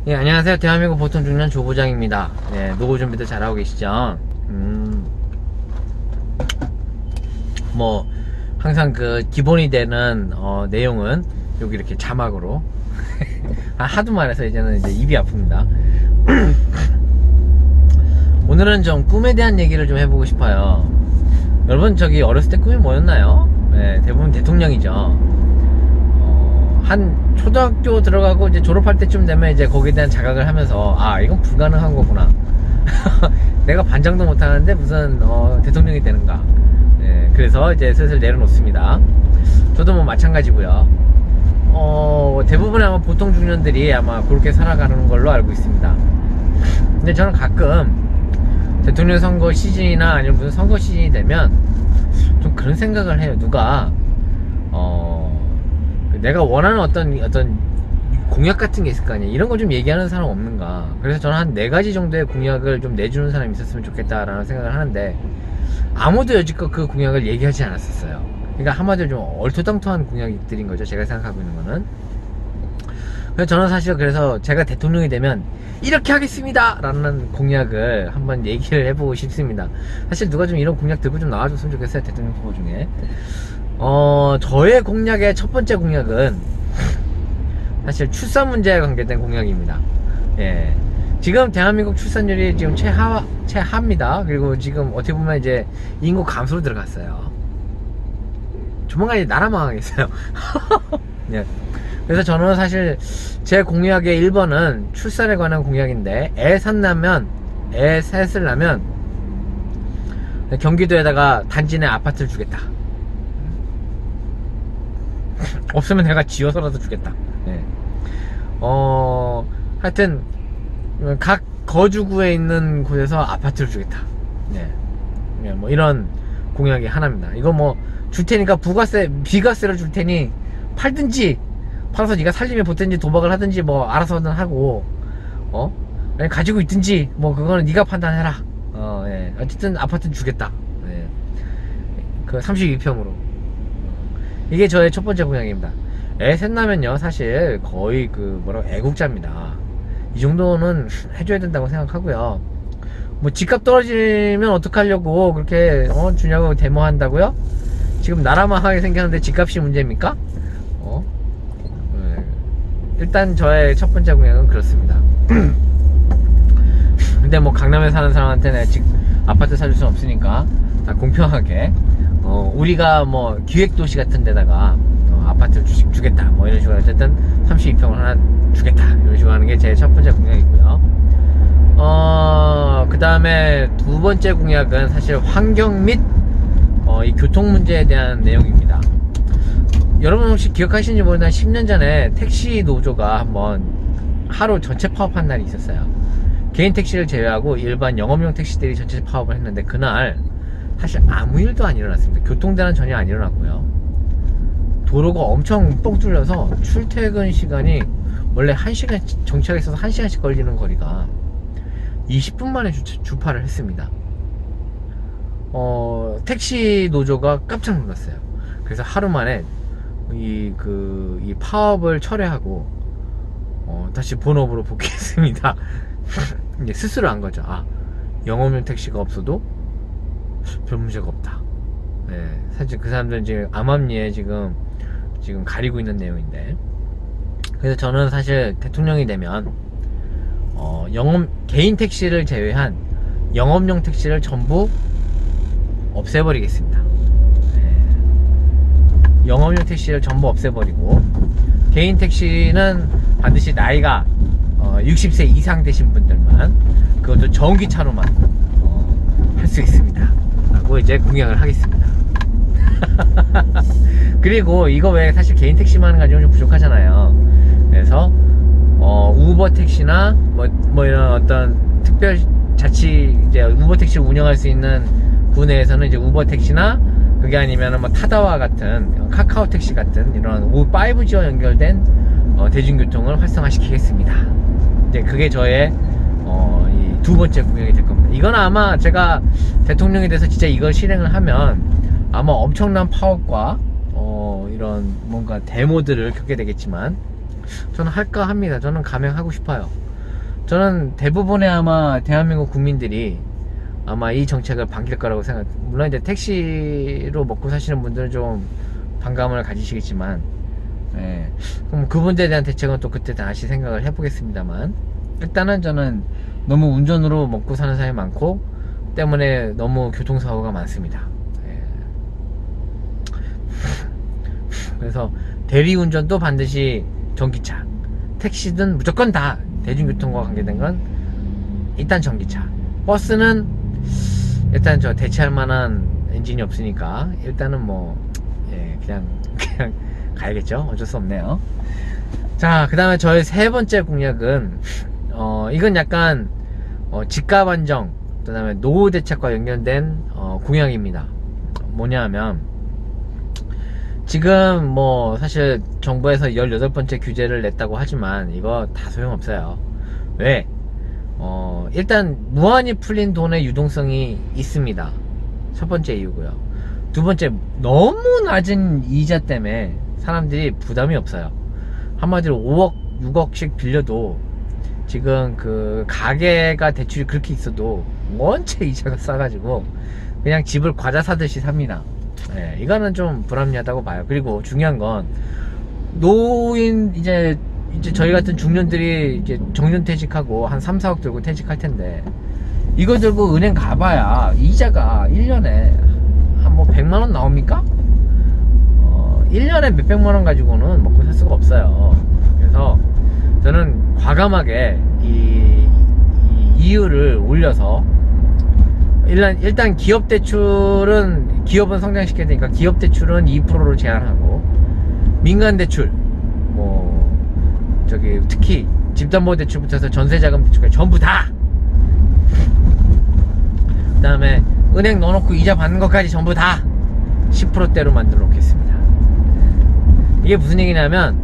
예, 안녕하세요. 대한민국 보통 중년 조부장입니다. 예, 노후 준비도 잘하고 계시죠? 뭐, 항상 그 기본이 되는, 내용은 여기 이렇게 자막으로. 하도 말해서 이제는 이제 입이 아픕니다. 오늘은 좀 꿈에 대한 얘기를 좀 해보고 싶어요. 여러분, 저기 어렸을 때 꿈이 뭐였나요? 예, 대부분 대통령이죠. 한 초등학교 들어가고 이제 졸업할 때쯤 되면 이제 거기에 대한 자각을 하면서 이건 불가능한 거구나. 내가 반장도 못하는데 무슨 대통령이 되는가. 예, 그래서 이제 슬슬 내려놓습니다. 저도 뭐 마찬가지고요. 대부분의 아마 보통 중년들이 아마 그렇게 살아가는 걸로 알고 있습니다. 근데 저는 가끔 대통령 선거 시즌이나 아니면 무슨 선거 시즌이 되면 좀 그런 생각을 해요. 누가 내가 원하는 어떤 공약 같은 게 있을 거 아니야. 이런 거 좀 얘기하는 사람 없는가. 그래서 저는 한 4가지 정도의 공약을 좀 내주는 사람이 있었으면 좋겠다라는 생각을 하는데, 아무도 여지껏 그 공약을 얘기하지 않았었어요. 그러니까 한마디로 좀 얼토당토한 공약들인 거죠, 제가 생각하고 있는 거는. 그래서 저는 사실 그래서 제가 대통령이 되면 이렇게 하겠습니다 라는 공약을 한번 얘기를 해보고 싶습니다. 사실 누가 좀 이런 공약 들고 좀 나와줬으면 좋겠어요, 대통령 후보 중에. 저의 공약의 첫 번째 공약은 사실 출산 문제에 관계된 공약입니다. 예. 지금 대한민국 출산율이 지금 최하입니다. 그리고 지금 어떻게 보면 이제 인구 감소로 들어갔어요. 조만간 이제 나라 망하겠어요. 예. 그래서 저는 사실 제 공약의 1번은 출산에 관한 공약인데, 애 셋을 낳으면 경기도에다가 단지 내 아파트를 주겠다. 없으면 내가 지어서라도 주겠다. 네. 하여튼 각 거주구에 있는 곳에서 아파트를 주겠다. 네. 네, 뭐 이런 공약이 하나입니다. 이거 뭐 줄 테니까 비과세를 줄 테니 팔아서 네가 살림에 보태든지 도박을 하든지 뭐 알아서는 하고, 가지고 있든지 뭐 그거는 네가 판단해라. 예. 어쨌든 아파트는 주겠다. 예. 그 32평으로. 이게 저의 첫 번째 공약입니다. 애 셋 낳으면요, 사실 거의 애국자입니다. 이 정도는 해줘야 된다고 생각하고요. 뭐 집값 떨어지면 어떡하려고 그렇게 주냐고 데모한다고요? 지금 나라망하게 생겼는데 집값이 문제입니까? 네. 일단 저의 첫 번째 공약은 그렇습니다. 근데 뭐 강남에 사는 사람한테는 아파트 사줄 수는 없으니까 다 공평하게 우리가 뭐 기획도시 같은 데다가 아파트를 주겠다 뭐 이런 식으로 어쨌든 32평을 하나 주겠다 이런 식으로 하는 게 제 첫 번째 공약이고요. 그 다음에 두 번째 공약은 사실 환경 및 이 교통 문제에 대한 내용입니다. 여러분 혹시 기억하시는지 모르겠는데 10년 전에 택시 노조가 한번 하루 전체 파업한 날이 있었어요. 개인 택시를 제외하고 일반 영업용 택시들이 전체 파업을 했는데, 그날 사실 아무 일도 안 일어났습니다. 교통대란 전혀 안 일어났고요. 도로가 엄청 뻥 뚫려서 출퇴근 시간이 원래 1시간, 정차가 있어서 1시간씩 걸리는 거리가 20분 만에 주파를 했습니다. 택시 노조가 깜짝 놀랐어요. 그래서 하루 만에 이 파업을 철회하고 다시 본업으로 복귀했습니다. 이제 스스로 안 거죠. 영업용 택시가 없어도 별 문제가 없다. 네, 사실 그 사람들은 지금 암암리에 지금 가리고 있는 내용인데, 그래서 저는 사실 대통령이 되면 개인 택시를 제외한 영업용 택시를 전부 없애버리겠습니다. 네. 영업용 택시를 전부 없애버리고, 개인 택시는 반드시 나이가 60세 이상 되신 분들만, 그것도 전기차로만 할 수 있습니다 라고 이제 공약을 하겠습니다. 그리고 이거 외에 사실 개인 택시만 가지고 좀 부족하잖아요. 그래서 우버 택시나 뭐 이런 어떤 특별 자치 이제 우버 택시를 운영할 수 있는 구내에서는 이제 우버 택시나, 그게 아니면 뭐 타다와 같은 카카오 택시 같은 이런 5G와 연결된 대중교통을 활성화시키겠습니다. 이제 그게 저의 이 두 번째 공약이 될 겁니다. 이건 아마 제가 대통령이 돼서 진짜 이걸 실행을 하면 아마 엄청난 파업과 이런 뭔가 데모들을 겪게 되겠지만, 저는 할까 합니다. 저는 감행하고 싶어요. 저는 대부분의 아마 대한민국 국민들이 아마 이 정책을 반길 거라고 물론 이제 택시로 먹고 사시는 분들은 좀 반감을 가지시겠지만, 예. 그럼 그분들에 대한 대책은 또 그때 다시 생각을 해보겠습니다만, 일단은 저는 너무 운전으로 먹고 사는 사람이 많고 때문에 너무 교통사고가 많습니다. 예. 그래서 대리운전도 반드시 전기차, 택시든 무조건 다 대중교통과 관계된 건 일단 전기차. 버스는 일단 저 대체할 만한 엔진이 없으니까 일단은 뭐 그냥 가야겠죠. 어쩔 수 없네요. 자, 그 다음에 저의 세 번째 공약은 이건 약간 집값 안정, 그 다음에 노후 대책과 연결된 공약입니다. 뭐냐 하면, 지금 뭐 사실 정부에서 18번째 규제를 냈다고 하지만 이거 다 소용없어요. 왜? 일단 무한히 풀린 돈의 유동성이 있습니다. 첫 번째 이유고요. 두 번째, 너무 낮은 이자 때문에 사람들이 부담이 없어요. 한마디로 5억 6억씩 빌려도 지금 그 가게가 대출이 그렇게 있어도 원체 이자가 싸가지고 그냥 집을 과자 사듯이 삽니다. 예, 이거는 좀 불합리하다고 봐요. 그리고 중요한 건 노인 이제 저희 같은 중년들이 이제 정년퇴직하고 한 3, 4억 들고 퇴직할 텐데, 이거 들고 은행 가봐야 이자가 1년에 한 뭐 100만원 나옵니까? 1년에 몇백만원 가지고는 먹고 살 수가 없어요. 그래서 저는 과감하게 이 이유를 올려서 일단 기업 대출은, 기업은 성장시켜야 되니까 기업 대출은 2%로 제한하고, 민간 대출 뭐 저기 특히 집담보대출부터 해서 전세자금 대출까지 전부 다, 그 다음에 은행 넣어놓고 이자 받는 것까지 전부 다 10%대로 만들어 놓겠습니다. 이게 무슨 얘기냐면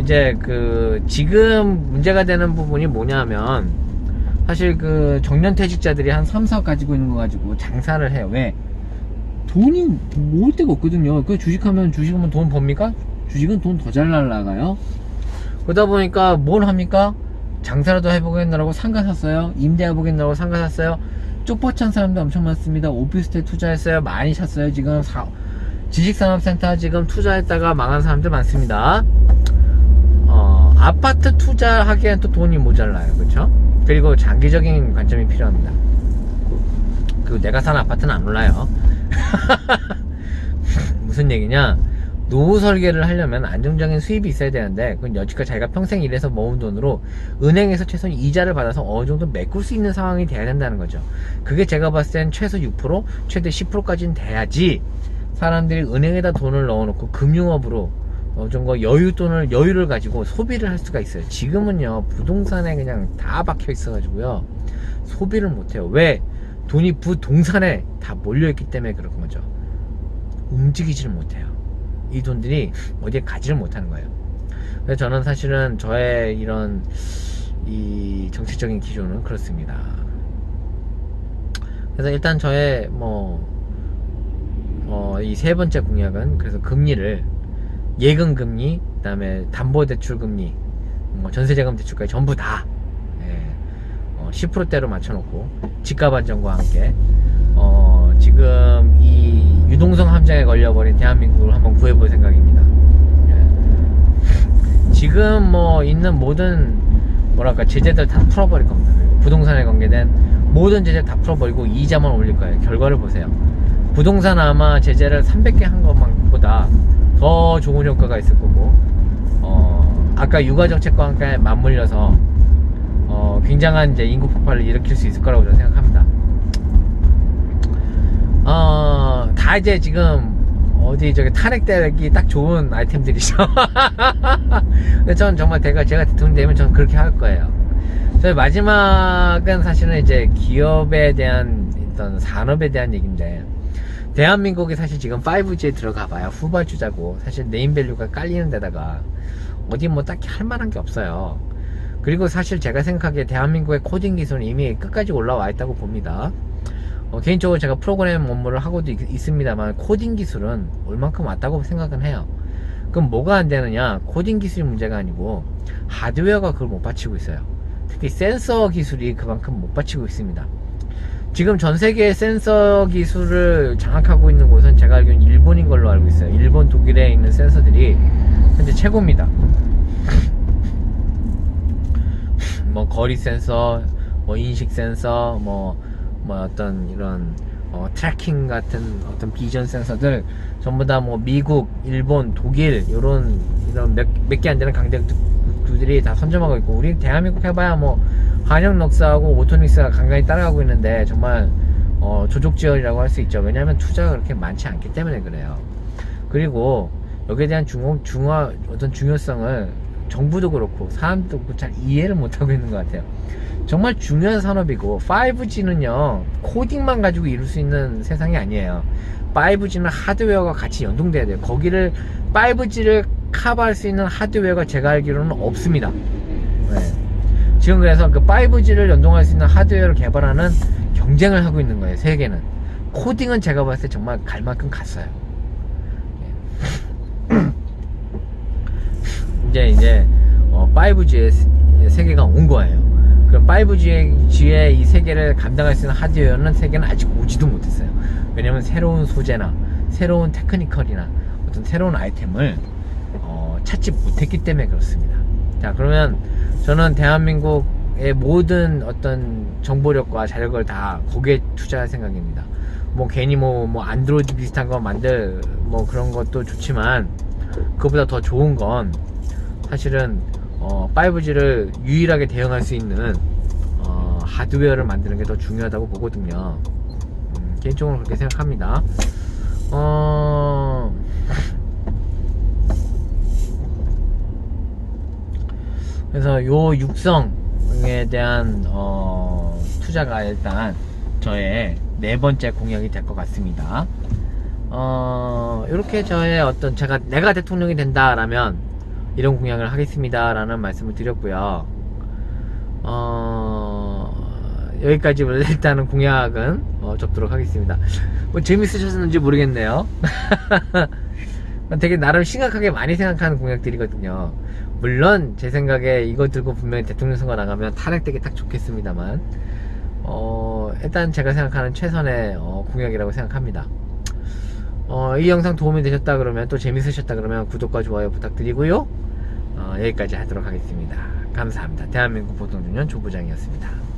이제 그 지금 문제가 되는 부분이 뭐냐면, 사실 그 정년퇴직자들이 한 3, 4억 가지고 있는 거 가지고 장사를 해요. 왜? 돈이 모을 데가 없거든요. 그 주식하면 돈 법니까? 주식은 돈 더 잘 날라가요. 그러다 보니까 뭘 합니까? 장사라도 해보겠느라고 상가 샀어요. 임대해보겠느라고 상가 샀어요. 쪽박찬 사람도 엄청 많습니다. 오피스텔 투자했어요. 많이 샀어요. 지금 지식산업센터 지금 투자했다가 망한 사람들 많습니다. 아파트 투자하기엔 또 돈이 모자라요. 그쵸? 그리고 장기적인 관점이 필요합니다. 그리고 내가 사는 아파트는 안 올라요. 무슨 얘기냐? 노후 설계를 하려면 안정적인 수입이 있어야 되는데, 그건 여지껏 자기가 평생 일해서 모은 돈으로 은행에서 최소한 이자를 받아서 어느 정도 메꿀 수 있는 상황이 돼야 된다는 거죠. 그게 제가 봤을 땐 최소 6%, 최대 10%까지는 돼야지 사람들이 은행에다 돈을 넣어놓고 금융업으로 어느 정도 여유를 가지고 소비를 할 수가 있어요. 지금은요, 부동산에 그냥 다 박혀 있어가지고요, 소비를 못해요. 왜? 돈이 부동산에 다 몰려있기 때문에 그런 거죠. 움직이지를 못해요. 이 돈들이 어디에 가지를 못하는 거예요. 그래서 저는 사실은 저의 이런 이 정책적인 기조는 그렇습니다. 그래서 일단 저의 이 세 번째 공약은, 그래서 금리를 예금금리, 그 다음에 담보대출금리, 전세자금 대출까지 전부 다 10%대로 맞춰놓고 집값 안정과 함께 지금 이 유동성 함정에 걸려버린 대한민국을 한번 구해볼 생각입니다. 지금 있는 모든 제재들 다 풀어버릴 겁니다. 부동산에 관계된 모든 제재 다 풀어버리고 이자만 올릴 거예요. 결과를 보세요. 부동산 아마 제재를 300개 한 것보다 더 좋은 효과가 있을 거고, 아까 육아정책과 함께 맞물려서 굉장한 이제 인구 폭발을 일으킬 수 있을 거라고 저는 생각합니다. 다 이제 지금 탄핵되기 딱 좋은 아이템들이죠. 근데 전 정말 제가 대통령 되면 전 그렇게 할 거예요. 저희 마지막은 사실은 이제 기업에 대한 어떤 산업에 대한 얘기인데, 대한민국이 사실 지금 5G에 들어가 봐야 후발주자고, 사실 네임밸류가 깔리는 데다가 어디 딱히 할 만한 게 없어요. 그리고 사실 제가 생각하기에 대한민국의 코딩 기술은 이미 끝까지 올라와 있다고 봅니다. 개인적으로 제가 프로그램 업무를 하고도 있습니다만, 코딩 기술은 얼만큼 왔다고 생각은 해요. 그럼 뭐가 안 되느냐? 코딩 기술이 문제가 아니고 하드웨어가 그걸 못 받치고 있어요. 특히 센서 기술이 그만큼 못 받치고 있습니다. 지금 전 세계 센서 기술을 장악하고 있는 곳은 제가 알기로는 일본인 걸로 알고 있어요. 일본, 독일에 있는 센서들이 현재 최고입니다. 뭐 거리 센서, 뭐 인식 센서, 뭐 어떤 이런 트래킹 같은 어떤 비전 센서들 전부 다 뭐 미국, 일본, 독일 이런 몇 개 안 되는 강대국들이 다 선점하고 있고, 우리 대한민국 해봐야 뭐 한영 럭스하고 오토닉스가 간간히 따라가고 있는데 정말 조족지연이라고 할 수 있죠. 왜냐하면 투자가 그렇게 많지 않기 때문에 그래요. 그리고 여기에 대한 어떤 중요성을 정부도 그렇고 사람도 그렇고 잘 이해를 못하고 있는 것 같아요. 정말 중요한 산업이고, 5G는요 코딩만 가지고 이룰 수 있는 세상이 아니에요. 5G는 하드웨어가 같이 연동돼야 돼요. 거기를 5G를 커버할 수 있는 하드웨어가 제가 알기로는 없습니다. 네. 지금 그래서 그 5G를 연동할 수 있는 하드웨어를 개발하는 경쟁을 하고 있는 거예요, 세계는. 코딩은 제가 봤을 때 정말 갈 만큼 갔어요. 이제 5G의 세계가 온 거예요. 그럼 5G의 이 세계를 감당할 수 있는 하드웨어는 세계는 아직 오지도 못했어요. 왜냐면 새로운 소재나 새로운 테크니컬이나 어떤 새로운 아이템을 찾지 못했기 때문에 그렇습니다. 자, 그러면 저는 대한민국의 모든 어떤 정보력과 자력을 다 거기에 투자할 생각입니다. 뭐 괜히 뭐 안드로이드 비슷한 거 만들 뭐 그런 것도 좋지만, 그거보다 더 좋은 건 사실은 5G를 유일하게 대응할 수 있는 하드웨어를 만드는 게 더 중요하다고 보거든요. 개인적으로 그렇게 생각합니다. 그래서 요 육성에 대한 투자가 일단 저의 네 번째 공약이 될 것 같습니다. 이렇게 저의 어떤 내가 대통령이 된다라면 이런 공약을 하겠습니다 라는 말씀을 드렸고요. 여기까지 일단은 공약은 접도록 하겠습니다. 뭐 재밌으셨는지 모르겠네요. 되게 나름 심각하게 많이 생각하는 공약들이거든요. 물론 제 생각에 이거 들고 분명히 대통령 선거 나가면 탄핵되기 딱 좋겠습니다만, 일단 제가 생각하는 최선의 공약이라고 생각합니다. 이 영상 도움이 되셨다 그러면, 또 재밌으셨다 그러면 구독과 좋아요 부탁드리고요. 여기까지 하도록 하겠습니다. 감사합니다. 대한민국 보통중년 조부장이었습니다.